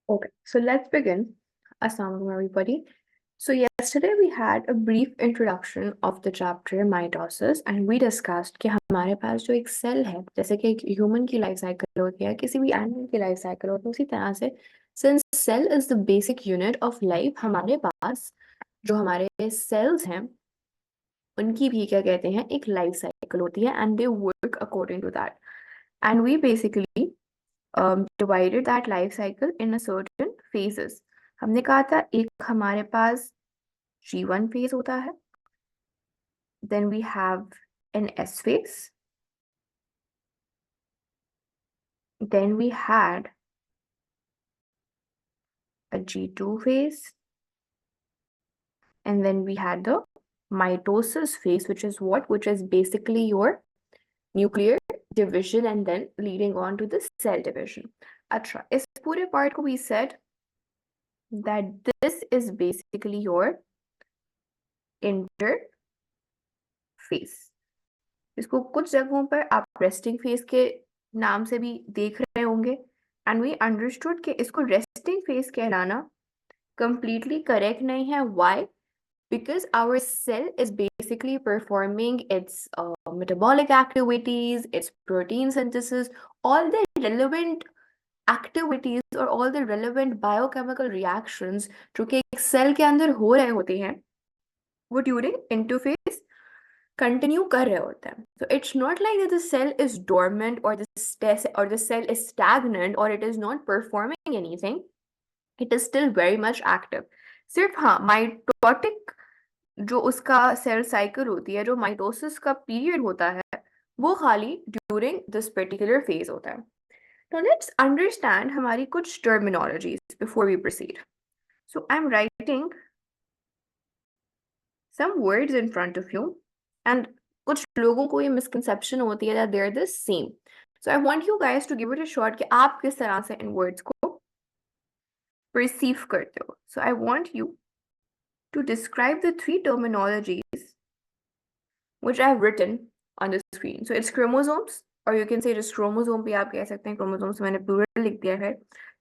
Okay, so let's begin. Assalamualaikum, everybody. So yesterday we had a brief introduction of the chapter mitosis and we discussed कि हमारे पास जो एक cell है, जैसे कि एक ह्यूमन की लाइफ साइकिल होती है, किसी भी एनिमल की लाइफ साइकिल होती है, उसी तरह से since cell is the basic unit of life, हमारे पास जो हमारे सेल्स हैं उनकी भी क्या कहते हैं, एक लाइफ साइकिल होती है and they work according to that and we basically divided that life cycle in a certain phases. हमने कहा था एक हमारे पास G1 phase होता है, then we have an S phase, then we had a G2 phase, and then we had the mitosis phase, which is what? Which is basically your nuclear division and then leading on to the cell division. अच्छा, इस पूरे part को we said that this is basically your interphase. इसको कुछ जगहों पर आप resting phase के नाम से भी देख रहे होंगे एंड वी अंडरस्टूड कि इसको रेस्टिंग फेज कहलाना completely करेक्ट नहीं है. Why? Because our cell is basically performing its metabolic activities, its protein synthesis, all the relevant activities और all the relevant biochemical reactions जो कि एक सेल के अंदर हो रहे होते हैं वो ड्यूरिंग इंटरफेस कंटिन्यू कर रहे होते हैं. So it's not like that the cell is dormant or the cell is stagnant or it is not performing anything. It is still very much active. सिर्फ हाँ माइटोटिक जो उसका सेल साइकिल होती है, जो माइटोसिस का पीरियड होता है, वो खाली ड्यूरिंग दिस पर्टिकुलर फेज होता है. Now let's understand हमारी कुछ terminologies before we proceed. So I'm writing some words in front of you and कुछ लोगों को ये misconception होती है that they're the same. So I want you guys to give it a shot कि आप किस तरह से इन words को perceive करते हो. So I want you to describe the three terminologies which I have written on the screen. So it's chromosomes, or you can say just chromosome भी आप कह सकते हैं. chromosomes मैंने plural लिख दिया है.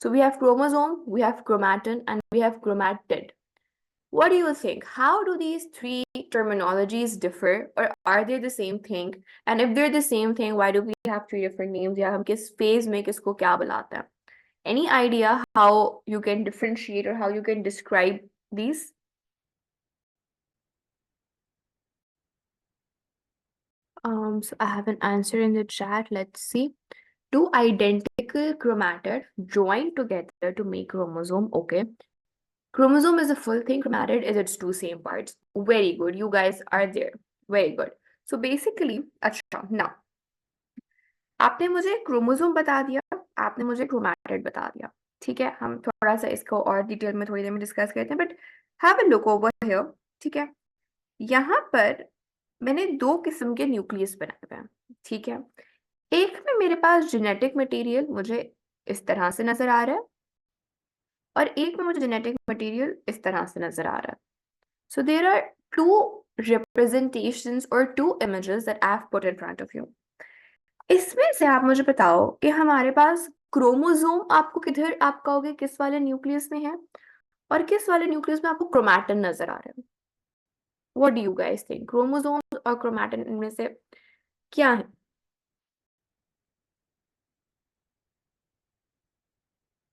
So we have chromosome, we have chromatin, and we have chromatid. What do you think? How do these three terminologies differ, or are they the same thing? And if they're the same thing, why do we have three different names? या हम किस phase में किसको क्या बुलाते हैं? Any idea how you can differentiate or how you can describe these? So I have an answer in the chat. Let's see. Two identical chromatid joined together to make chromosome. Okay. Chromosome is a full thing. Chromatid is its two same parts. Very good. You guys are there. Very good. So basically, अच्छा now आपने मुझे chromosome बता दिया, आपने मुझे chromatid बता दिया. ठीक है, हम थोड़ा सा इसको और डिटेल में थोड़ी देर में डिस्कस करते हैं, but have a look over here. ठीक है, यहाँ पर मैंने दो किस्म के न्यूक्लियस बनाए हुए हैं. ठीक है, एक में मेरे पास जेनेटिक मटेरियल मुझे इस तरह से नजर आ रहा है और एक में मुझे जेनेटिक मटेरियल इस तरह से नजर आ रहा है. So there are two representations or two images that I have put in front of you. इसमें से आप मुझे बताओ कि हमारे पास क्रोमोसोम आपको किधर आप कहोगे किस वाले न्यूक्लियस में है और किस वाले न्यूक्लियस में आपको क्रोमैटिन नजर आ रहा है. What do you guys think? Chromosome और क्रोमैटिन इनमें से क्या है?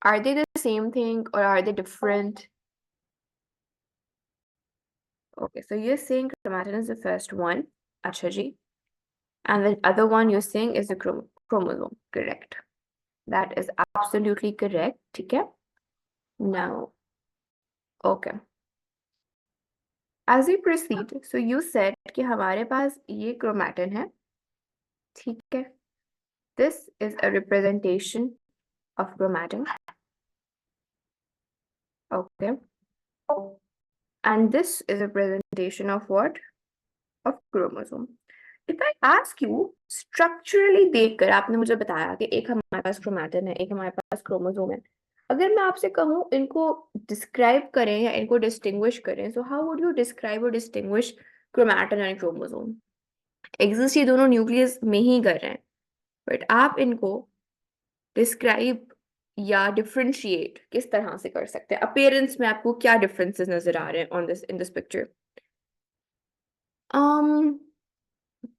Are they the same thing or are they different? Okay, so you're saying chromatin is the first one. Acha ji. And the other one you're saying is the chromosome. Correct. That is absolutely correct. Okay. Now, okay. As we proceed, so you said कि हमारे पास ये chromatin है. ठीक है. This is a representation of chromatin. Okay. And this is a representation of what? Of chromosome. If I ask you structurally देखकर आपने मुझे बताया कि एक हमारे पास क्रोमैटिन है, एक हमारे पास क्रोमोसोम है. अगर मैं आपसे कहूँ इनको डिस्क्राइब करें या इनको डिस्टिंग्विश करें, so how would you describe or distinguish chromatin and chromosome? Exist ये दोनों न्यूक्लियस में ही कर रहे हैं, बट आप इनको डिस्क्राइब या डिफरेंशिएट किस तरह से कर सकते हैं? अपीयरेंस में आपको क्या डिफरेंसेस नजर आ रहे हैं on this in this picture? um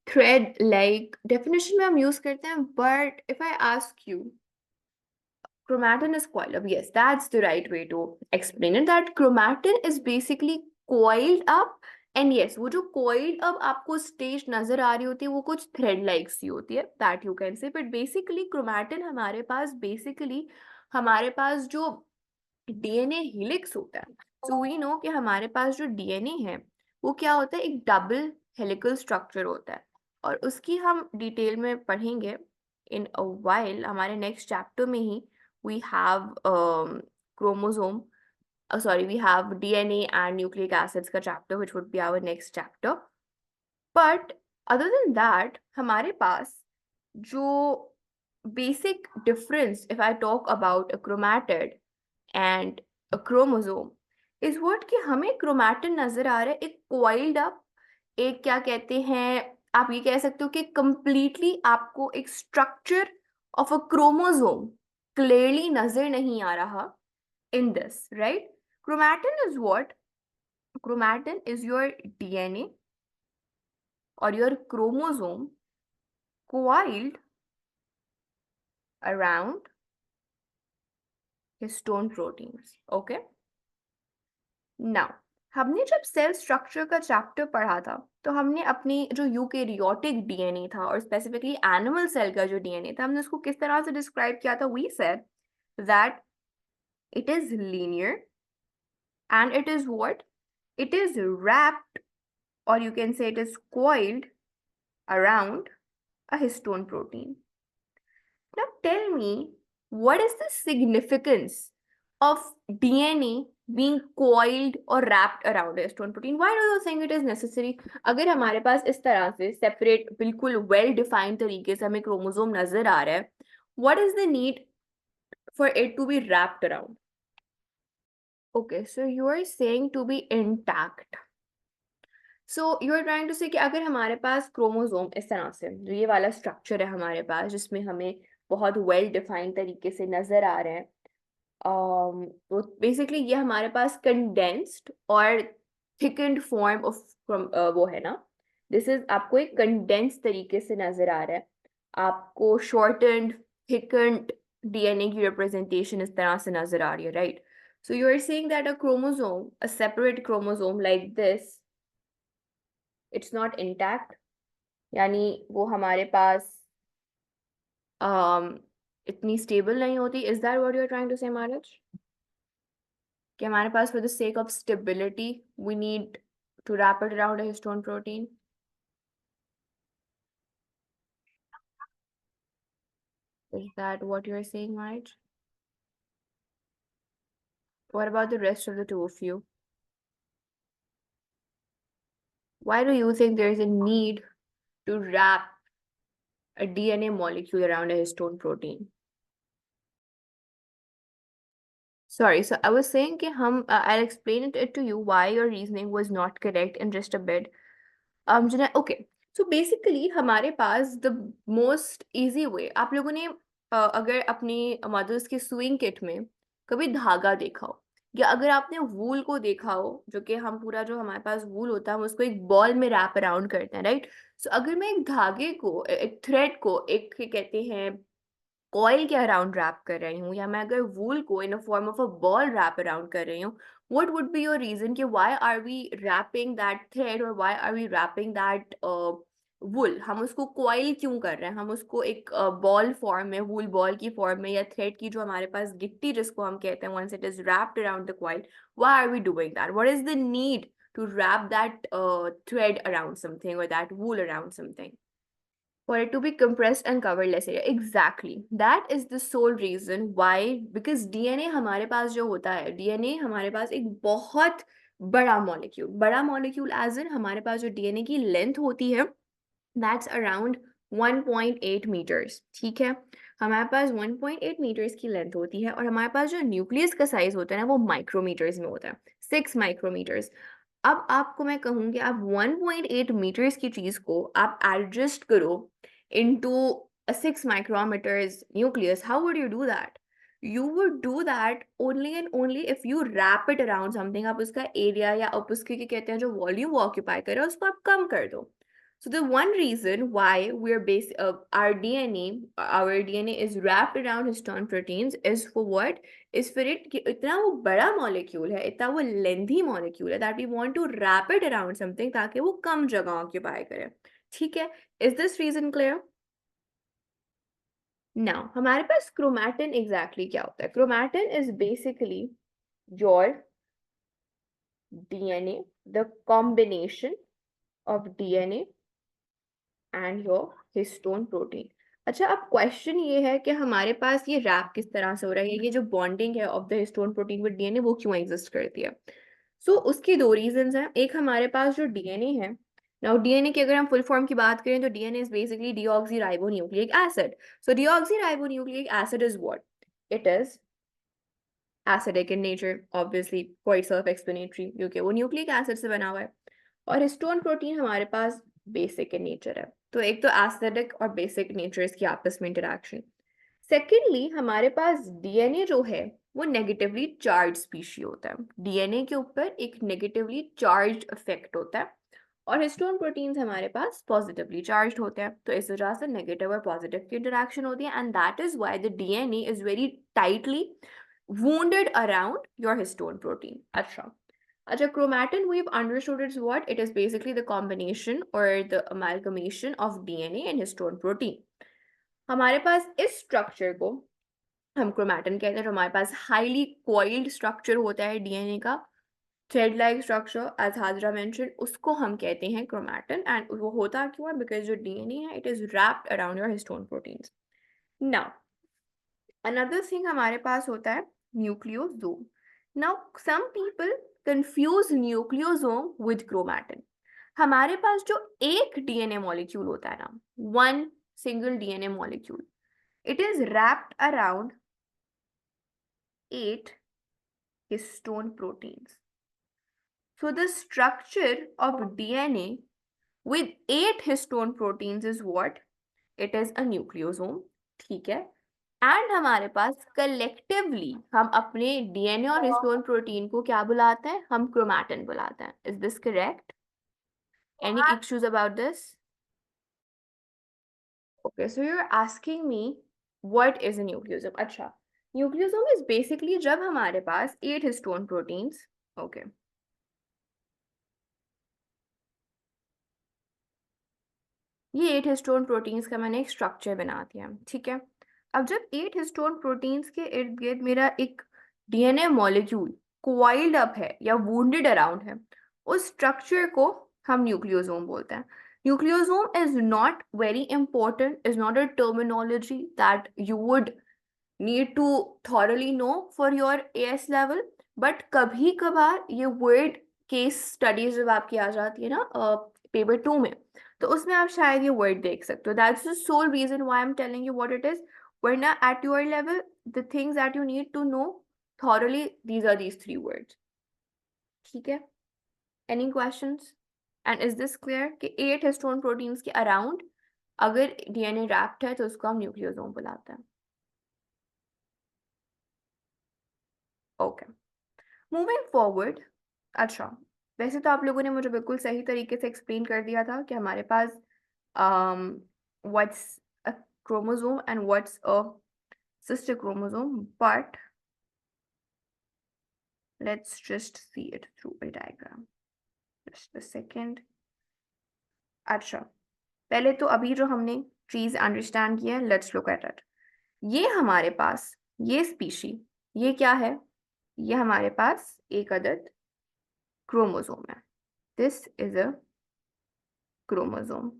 thread like definition में हम यूज करते हैं, but if I ask you, chromatin is coiled up. Yes, that's the right way to explain it. That chromatin is basically coiled up. And yes, वो जो coiled up आपको stage नजर आ रही होती है वो कुछ thread like सी होती है, that you can say. But basically chromatin हमारे पास basically हमारे पास जो डीएनए हेलिक्स होता है, सो वी नो कि हमारे पास जो डीएनए है वो क्या होता है, एक डबल हेलिकल स्ट्रक्चर होता है, और उसकी हम डिटेल में पढ़ेंगे इन अ व्हाइल हमारे नेक्स्ट चैप्टर में ही. We have chromosome, sorry, we have DNA and nucleic acids का chapter which would be our next chapter. But other than that हमारे पास जो basic difference, if I talk about a chromatid and a chromosome, is what कि हमें chromatin नजर आ रहा है एक coiled up, एक क्या कहते हैं, आप ये कह सकते हो कि completely आपको एक structure of a chromosome clearly नजर नहीं आ रहा in this, right? Chromatin is what? Chromatin is your DNA or your chromosome coiled around histone proteins. Okay? Now, हमने जब सेल स्ट्रक्चर का चैप्टर पढ़ा था तो हमने अपनी जो यूकेरियोटिक डीएनए था और स्पेसिफिकली एनिमल सेल का जो डीएनए था हमने उसको किस तरह से डिस्क्राइब किया था? We said that it is linear and it is what? It is wrapped, or you can say it is coiled around a histone protein. Now tell me, what is the significance of DNA being coiled or wrapped around a histone protein? Why do you think it is necessary? अगर हमारे पास इस तरह से separate बिल्कुल well defined तरीके से हमें chromosome नजर आ रहा है, what is the need for it to be wrapped around? Okay, so you are saying to be intact. So you are trying to say कि अगर हमारे पास क्रोमोसोम इस तरह से जो ये वाला स्ट्रक्चर है हमारे पास जिसमें हमें बहुत वेल डिफाइंड तरीके से नजर आ रहे हैं, तो बेसिकली ये हमारे पास कंडेंस्ड और थिकन्ड फॉर्म ऑफ वो है ना, दिस इज आपको एक कंडेंस्ड तरीके से नजर आ रहा है, आपको शॉर्टेंड थिकन्ड डीएनए की रिप्रेजेंटेशन इस तरह से नजर आ रही है, right? So you are saying that a chromosome, a separate chromosome like this, it's not intact, यानी वो हमारे पास इतनी स्टेबल नहीं होती. Is that what you are trying to say महाराज? कि हमारे पास for the sake of stability we need to wrap it around a histone protein? Is that what you are saying, Marge? What about the rest of the two of you? Why do you think there is a need to wrap a DNA molecule around a histone protein? Sorry, so I was saying कि हम I'll explain it to you why your reasoning was not correct in just a bit. Okay, so basically हमारे पास the most easy way, आप लोगों ने अगर अपनी mother's की sewing kit में कभी धागा देखा हो, या अगर आपने वूल को देखा हो, जो कि हम पूरा जो हमारे पास वूल होता है हम उसको एक बॉल में रैप अराउंड करते हैं, राइट? सो अगर मैं एक धागे को, एक थ्रेड को, एक कहते हैं कॉइल के अराउंड रैप कर रही हूँ, या मैं अगर वूल को in a form of a ball wrap around कर रही हूँ, what would be your reason कि why are we wrapping that thread or why are we wrapping that wool? हम उसको coil क्यों कर रहे हैं? हम उसको एक बॉल फॉर्म में, वूल बॉल की फॉर्म में, या थ्रेड की जो हमारे पास गिट्टी जिसको हम कहते हैं, once it is wrapped around the coil, why are we doing that? What is the need to wrap that thread around something or that wool around something? For it to be compressed and covered less area. Exactly. That is the sole reason why, because DNA हमारे पास जो होता है, DNA हमारे पास एक बहुत बड़ा मॉलिक्यूल एज इन हमारे पास जो DNA की लेंथ होती है, that's around 1.8 meters. ठीक है, हमारे पास 1.8 meters की लेंथ होती है, और हमारे पास जो न्यूक्लियस का साइज होता है ना वो माइक्रोमीटर्स में होता है, 6 माइक्रोमीटर्स. अब आपको मैं कहूँगी आप 1.8 मीटर्स की चीज को आप एडजस्ट करो into a 6 micrometers nucleus. How would you do that? you would do that only and only if you wrap it around something. आप उसका एरिया या आप उसके क्या कहते हैं जो वॉल्यूम वो ऑक्यूपाई करे उसको आप कम कर दो. So the one reason why our DNA is wrapped around histone proteins is for what? Is for it कि इतना वो बड़ा molecule है, इतना वो lengthy molecule है that we want to wrap it around something ताकि वो कम जगह occupy करे. ठीक है? Is this reason clear? Now, हमारे पास chromatin exactly क्या होता है? Chromatin is basically your DNA, the combination of DNA and your histone protein. अच्छा, अब क्वेश्चन ये है कि हमारे पास ये रैप किस तरह से हो रहा है, ये जो बॉन्डिंग है of the histone protein with DNA वो क्यों एग्जिस्ट करती है? उसकी दो रीजंस हैं. एक हमारे पास जो डीएनए है, नाउ डीएनए की अगर हम फुल फॉर्म की बात करें तो DNA is basically deoxyribonucleic acid. So deoxyribonucleic acid is what? It is acidic in nature, obviously quite self explanatory, क्योंकि वो न्यूक्लिक एसिड से बना हुआ है. और हिस्टोन प्रोटीन हमारे पास बेसिक इन नेचर है. तो एक तो एसिडिक और बेसिक नेचर इसकी आपस में इंटरेक्शन. सेकेंडली हमारे पास डीएनए जो है वो नेगेटिवली चार्ज स्पीशी होता है. डीएनए के ऊपर एक नेगेटिवली चार्ज इफेक्ट होता है और हिस्टोन प्रोटीन्स हमारे पास पॉजिटिवली चार्ज होते हैं. तो इस वजह से नेगेटिव और पॉजिटिव की इंटरेक्शन होती है and that is why the DNA is very tightly wounded around your histone protein. Acha, chromatin we've understood is what? It is basically the combination or the amalgamation of DNA and histone protein. हमारे पास इस structure को हम chromatin कहते हैं. जो हमारे पास highly coiled structure होता है डीएनए का, thread like structure as Hazra mention, उसको हम कहते हैं क्रोमैटिन. एंड वो होता क्यों है? बिकॉज जो डीएनए है it is wrapped around your histone proteins. Now another thing हमारे पास होता है nucleosome. Now some people confuse nucleosome with chromatin. हमारे पास जो एक डीएनए मॉलिक्यूल होता है ना, one single DNA molecule, it is wrapped around 8 histone proteins. So the structure of DNA with 8 histone proteins is what? It is a nucleosome. ठीक है? And हमारे पास कलेक्टिवली हम अपने डीएनए और हिस्टोन प्रोटीन को क्या बुलाते हैं? हम क्रोमैटिन बुलाते हैं. Is this correct? Any issues about this? Okay, so you are asking me what is a nucleosome. अच्छा, न्यूक्लियोसोम इज बेसिकली जब हमारे पास 8 हिस्टोन प्रोटीन्स, ओके, ये 8 हिस्टोन प्रोटीन्स का मैंने एक स्ट्रक्चर बना दिया. ठीक है, अब जब 8 हिस्टोन प्रोटीन्स के इर्द गिर्द मेरा एक डीएनए मॉलिक्यूल क्वाइल्ड अप है या वुंडेड अराउंड है, उस स्ट्रक्चर को हम न्यूक्लियोसोम बोलते हैं. Nucleosome is not very important, is not a terminology that you would need to thoroughly know for your AS level, but कभी कभार ये वर्ड केस स्टडीज जब आपकी आ जाती है ना पेपर 2 में, तो उसमें आप शायद ये वर्ड देख सकते हो. That's the sole reason why I am telling you what it is. वरना at your level the things that you need to know thoroughly, these are these 3 words. ठीक है? Any questions? And is this clear कि 8 histone proteins के around अगर DNA wrapped है तो उसको हम न्यूक्लियोसोम बुलाते हैं. Okay, moving forward. अच्छा, वैसे तो आप लोगों ने मुझे बिल्कुल सही तरीके से एक्सप्लेन कर दिया था कि हमारे पास what's a chromosome and what's a sister chromosome, but let's just see it through a diagram. Just a second. अच्छा, पहले तो अभी जो हमने चीज अंडरस्टैंड किया है, लेट्स लुक एट इट. ये हमारे पास ये स्पीशी, ये क्या है? ये हमारे पास एक अदद क्रोमोसोम है. This is a chromosome.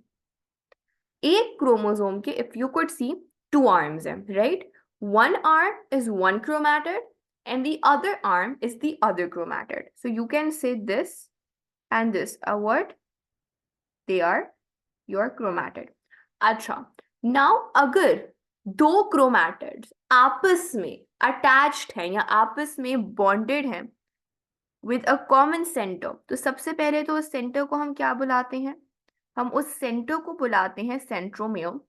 एक क्रोमोसोम के if you could see 2 arms हैं, right? One arm is one chromatid and the other arm is the other chromatid. So you can say this and this are what? They are your chromatid. अच्छा, now अगर 2 chromatids आपस में attached हैं या आपस में bonded हैं with a common center, तो सबसे पहले तो उस सेंटर को हम क्या बुलाते हैं? हम उस सेंटर को बुलाते हैं centromere.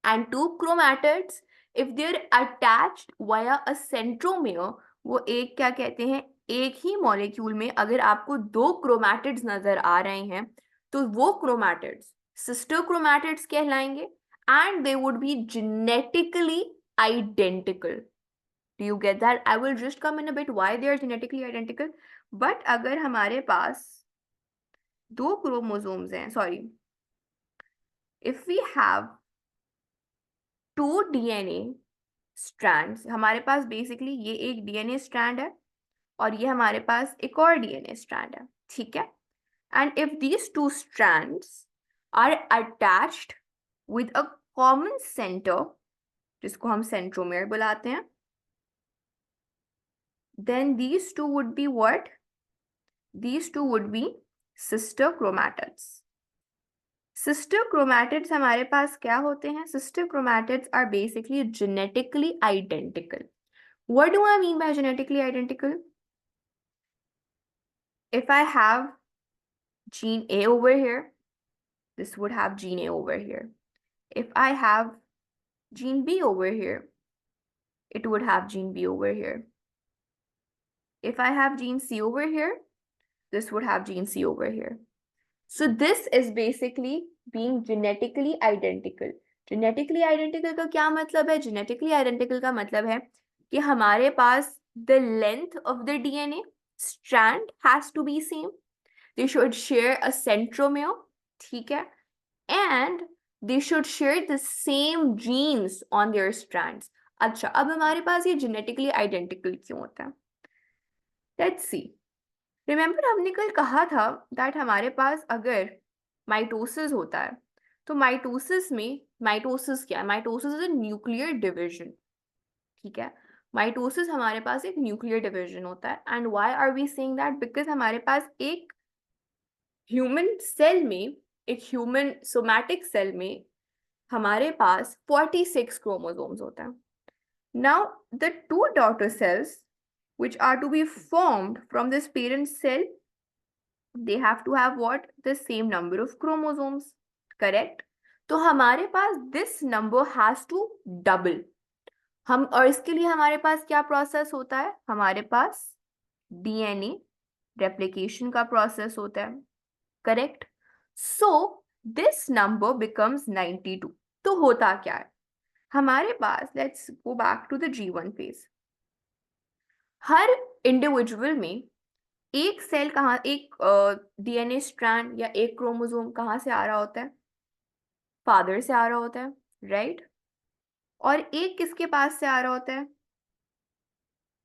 And 2 chromatids if they are attached via a centromere, वो एक क्या कहते हैं, एक ही मॉलिक्यूल में अगर आपको दो क्रोमैटिड्स नजर आ रहे हैं तो वो क्रोमैटिड्स सिस्टर क्रोमैटिड्स कहलाएंगे and they would be genetically identical. Do you get that? I will just come in a bit why they are genetically identical. But अगर हमारे पास दो क्रोमोसोम्स हैं, sorry, if we have two DNA strands, हमारे पास basically ये एक DNA strand है और ये हमारे पास एक और DNA स्ट्रैंड है, ठीक है? And if these two strands are attached with a common center, जिसको हम सेंट्रोमेयर बुलाते हैं, then these two would be what? These two would be sister chromatids. Sister chromatids हमारे पास क्या होते हैं? Sister chromatids are basically genetically identical. What do I mean by genetically identical? If I have gene A over here, this would have gene A over here. If I have gene B over here, it would have gene B over here. If I have gene C over here, this would have gene C over here. So this is basically being genetically identical. Genetically identical का क्या मतलब है? Genetically identical का मतलब है कि हमारे पास the length of the DNA strand has to be same. They should share a centromere, ठीक है? And they should share the same genes on their strands. अच्छा, अब हमारे पास ये genetically identical क्यों होता है? Let's see. रिमेंबर हमने कल कहा था दैट हमारे पास अगर माइटोसिस होता है तो माइटोसिस में, माइटोसिस क्या है? Mitosis is a nuclear division, ठीक है? माइटोसिस हमारे पास एक न्यूक्लियर डिवीजन होता है and why are we saying that? Because हमारे पास एक ह्यूमन सेल में, एक ह्यूमन सोमैटिक सेल में हमारे पास 46 क्रोमोसोम्स होता है. Now the two daughter cells which are to be formed from this parent cell, they have to have what? The same number of chromosomes, correct? तो हमारे पास this number has to double. हम, और इसके लिए हमारे पास क्या प्रोसेस होता है? हमारे पास DNA replication का प्रोसेस होता है, correct? So this number becomes 92. तो होता क्या है हमारे पास? Let's go back to the G1 phase. हर इंडिविजुअल में एक सेल कहाँ, एक डीएनए स्ट्रैंड या एक क्रोमोसोम कहाँ से आ रहा होता है? फादर से आ रहा होता है, राइट? और एक किसके पास से आ रहा होता है?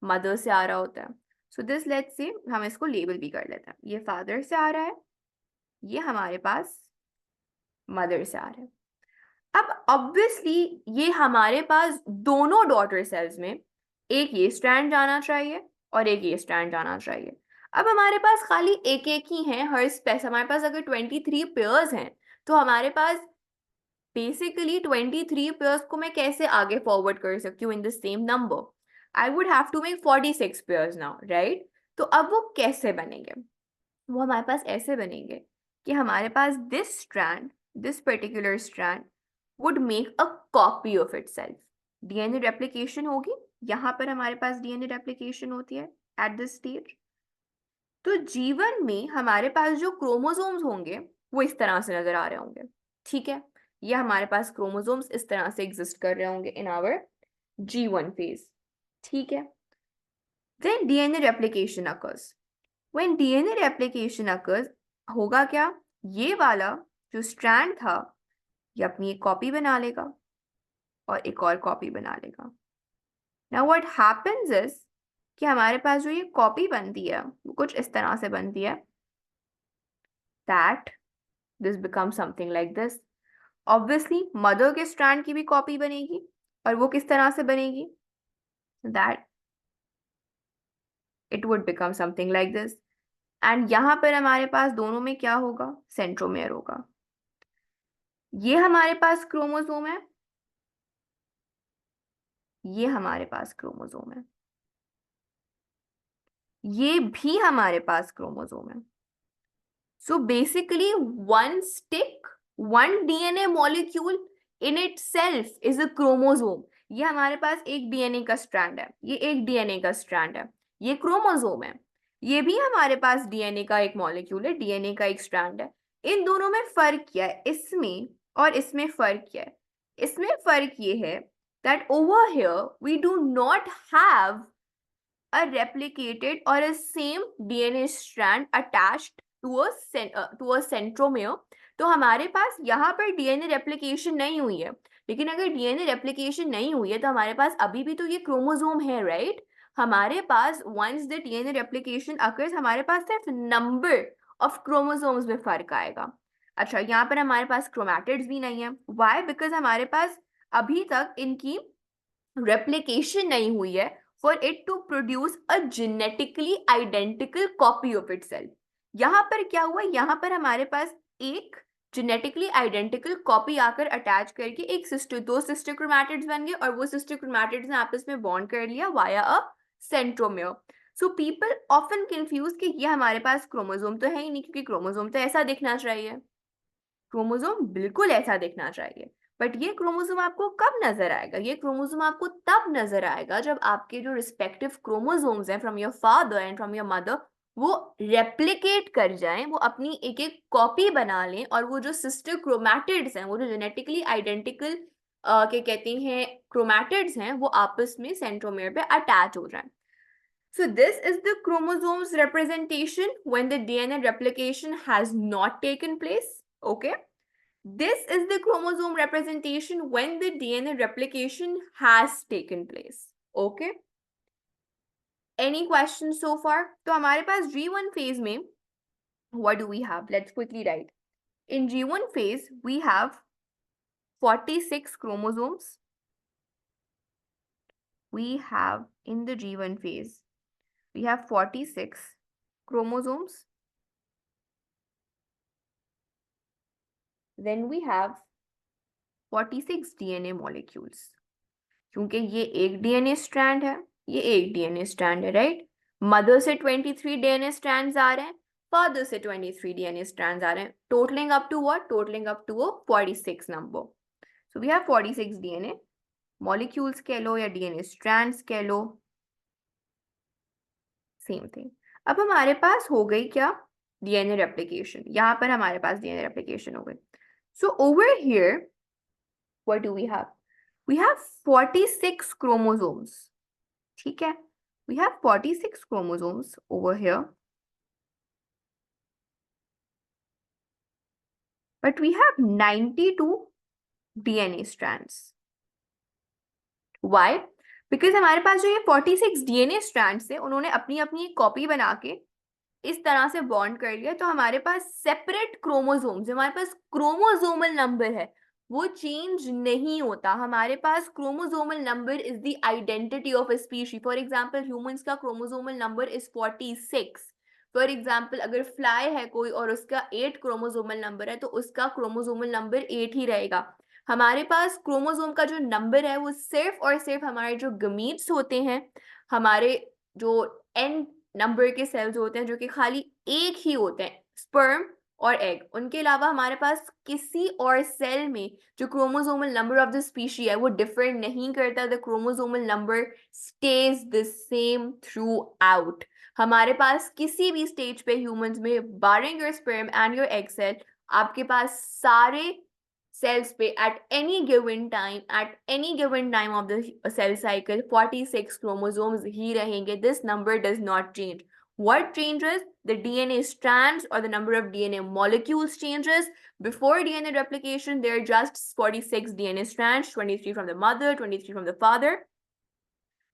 मदर से आ रहा होता है. सो दिस, लेट्स से हम इसको लेबल भी कर लेते हैं. ये फादर से आ रहा है, ये हमारे पास मदर से आ रहा है. अब ऑब्वियसली ये हमारे पास दोनों डॉटर सेल्स में एक ये स्ट्रैंड जाना चाहिए और एक ये स्ट्रैंड जाना चाहिए. अब हमारे पास खाली एक एक ही है हर स्पेस. हमारे पास अगर 23 पेयर्स हैं तो हमारे पास बेसिकली 23 पेयर्स को मैं कैसे आगे फॉरवर्ड कर सकती हूँ in the same number? I would have to make 46 pairs now, right? तो अब वो कैसे बनेंगे? वो हमारे पास ऐसे बनेंगे कि हमारे पास this strand, this particular strand would make a copy of itself. DNA replication होगी, यहाँ पर हमारे पास DNA replication होती है at this stage. तो जीवन में हमारे पास जो क्रोमोसोम्स होंगे वो इस तरह से नजर आ रहे होंगे, ठीक है? ये हमारे पास क्रोमोसोम्स इस तरह से एग्जिस्ट कर रहे होंगे इन आवर G1 फेज, ठीक है? Then DNA replication occurs. When DNA replication occurs, होगा क्या? ये वाला जो स्ट्रैंड था ये अपनी एक कॉपी बना लेगा और एक और कॉपी बना लेगा. नाउ व्हाट हैपेंस इज कि हमारे पास जो ये कॉपी बनती है वो कुछ इस तरह से बनती है that this become something like this. Obviously mother के स्ट्रैंड की भी कॉपी बनेगी और वो किस तरह से बनेगी? That it would become something like this. And यहाँ पर हमारे पास दोनों में क्या होगा? सेंट्रोमेयर होगा. ये हमारे पास क्रोमोसोम है, ये हमारे पास क्रोमोसोम है, ये भी हमारे पास क्रोमोसोम है. So basically one stick, one DNA molecule in itself is a chromosome. ये हमारे पास एक डीएनए का स्ट्रैंड है, ये एक डीएनए का स्ट्रैंड है, ये क्रोमोसोम है, ये भी हमारे पास डीएनए का एक मॉलिक्यूल है, डीएनए का एक स्ट्रैंड है। इन दोनों में फर्क क्या है, इसमें और इसमें फर्क क्या है? इसमें फर्क ये है that over here we do not have a replicated or a same DNA strand attached to a centromere। तो हमारे पास यहाँ पर डीएनए रेप्लिकेशन नहीं हुई है, लेकिन अगर डीएनए रेप्लिकेशन नहीं हुई है तो हमारे पास अभी भी तो ये क्रोमोसोम है, राइट? हमारे पास once the DNA replication occurs, हमारे पास सिर्फ नंबर ऑफ क्रोमोसोम्स में फर्क आएगा। अच्छा, यहाँ पर हमारे पास क्रोमैटिड्स भी नहीं है। व्हाई? बिकॉज हमारे पास अभी तक इनकी रेप्लिकेशन नहीं हुई है for it to produce a genetically identical copy of itself। यहाँ पर क्या हुआ, यहाँ पर हमारे पास एक जेनेटिकली आइडेंटिकल कॉपी आकर अटैच करके एक सिस्टर, दो सिस्टर क्रोमैटिड्स बन गए और वो सिस्टर क्रोमैटिड्स ने आपस में बॉन्ड कर लिया via a centromere. So people often confuse कि ये हमारे पास क्रोमोसोम तो है ही नहीं, क्योंकि क्रोमोसोम तो ऐसा दिखना चाहिए, क्रोमोसोम बिल्कुल ऐसा दिखना चाहिए। बट ये क्रोमोसोम आपको कब नजर आएगा? ये क्रोमोसोम आपको तब नजर आएगा जब आपके जो रिस्पेक्टिव क्रोमोसोम्स हैं from your father and from your mother वो रेप्लिकेट कर जाएं, वो अपनी एक एक कॉपी बना लें, और वो जो सिस्टर क्रोमैटिड्स हैं, वो जो जेनेटिकली आइडेंटिकल के कहते हैं क्रोमैटिड्स हैं, वो आपस में सेंट्रोमियर पे अटैच हो जाएं। So this is the chromosomes representation when the DNA replication has not taken place. Okay. This is the chromosome representation when the DNA replication has taken place. Okay. Any questions so far? तो हमारे पास G1 phase में what do we have? Let's quickly write. In G1 phase, we have 46 chromosomes. We have in the G1 phase, we have 46 chromosomes. Then we have 46 DNA molecules। क्योंकि ये एक DNA strand है, ये एक DNA strand है, right? Mother से 23 DNA strands आ रहे हैं, फादर से 23 डीएनए स्ट्रैंड्स आ रहे हैं, totalling up to what? Totalling up to 46 number. So we have 46 DNA molecules कह लो या डीएनए स्ट्रैंड्स कह लो, सेम थिंग। अब हमारे पास हो गई क्या? DNA replication. यहाँ पर हमारे पास डीएनए रेप्लिकेशन हो गई। So over here what do we have? We have 46 chromosomes. ठीक है? We have 46 chromosomes over here. But we have 92 DNA strands. Why? Because हमारे पास जो ये 46 DNA strands थे, उन्होंने अपनी अपनी कॉपी बना के इस तरह से बॉन्ड कर लिया, तो हमारे पास सेपरेट क्रोमोसोम्स, हमारे पास क्रोमोसोमल नंबर है, वो चेंज नहीं होता। हमारे पास chromosomal number is the identity of a species. For example humans का chromosomal number is 46। For example अगर फ्लाई है कोई और उसका 8 क्रोमोसोमल नंबर है, तो उसका क्रोमोसोमल नंबर 8 ही रहेगा। हमारे पास क्रोमोसोम का जो नंबर है वो सिर्फ और सिर्फ हमारे जो गमीट्स होते हैं, हमारे जो एन नंबर के सेल्स होते हैं जो कि खाली एक ही होते हैं, स्पर्म और एग, उनके अलावा हमारे पास किसी और सेल में जो chromosomal number of the species है वो डिफर नहीं करता। The chromosomal number stays the same throughout. हमारे पास किसी भी स्टेज पे ह्यूमंस में barring your sperm and your egg cell, आपके पास सारे cells पे at any given time of the cell cycle 46 chromosomes ही रहेंगे। This number does not change. What changes? The DNA strands or the number of DNA molecules changes. Before DNA replication, there are just 46 DNA strands, 23 from the mother, 23 from the father.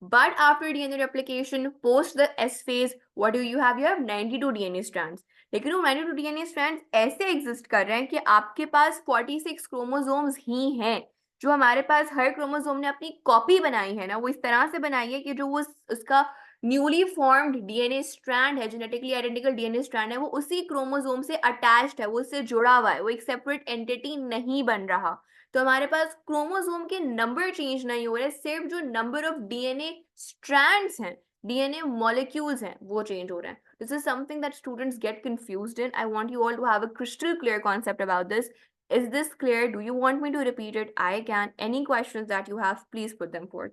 But after DNA replication, post the S phase, what do you have? You have 92 DNA strands. लेकिन वो 92 DNA strands ऐसे exist कर रहे हैं कि आपके पास 46 chromosomes ही हैं। जो हमारे पास हर क्रोमोसोम ने अपनी कॉपी बनाई है ना, वो इस तरह से बनाई है कि जो वो उसका न्यूली फॉर्म्ड डीएनए स्ट्रैंड है, जेनेटिकली आइडेंटिकल डीएनए स्ट्रैंड है, वो उसी क्रोमोसोम से अटैच्ड है, वो उससे जुड़ा हुआ है, वो एक सेपरेट एंटिटी नहीं बन रहा। तो हमारे पास क्रोमोसोम के नंबर चेंज नहीं हो रहे, सिर्फ जो नंबर ऑफ डीएनए स्ट्रैंड्स हैं, डीएनए मॉलिक्यूल्स हैं, वो चेंज हो रहे हैं। This is something that students get confused in. I want you all to have a crystal clear concept about this. Is this clear? Do you want me to repeat it? I can. Any questions that you have, please put them forth.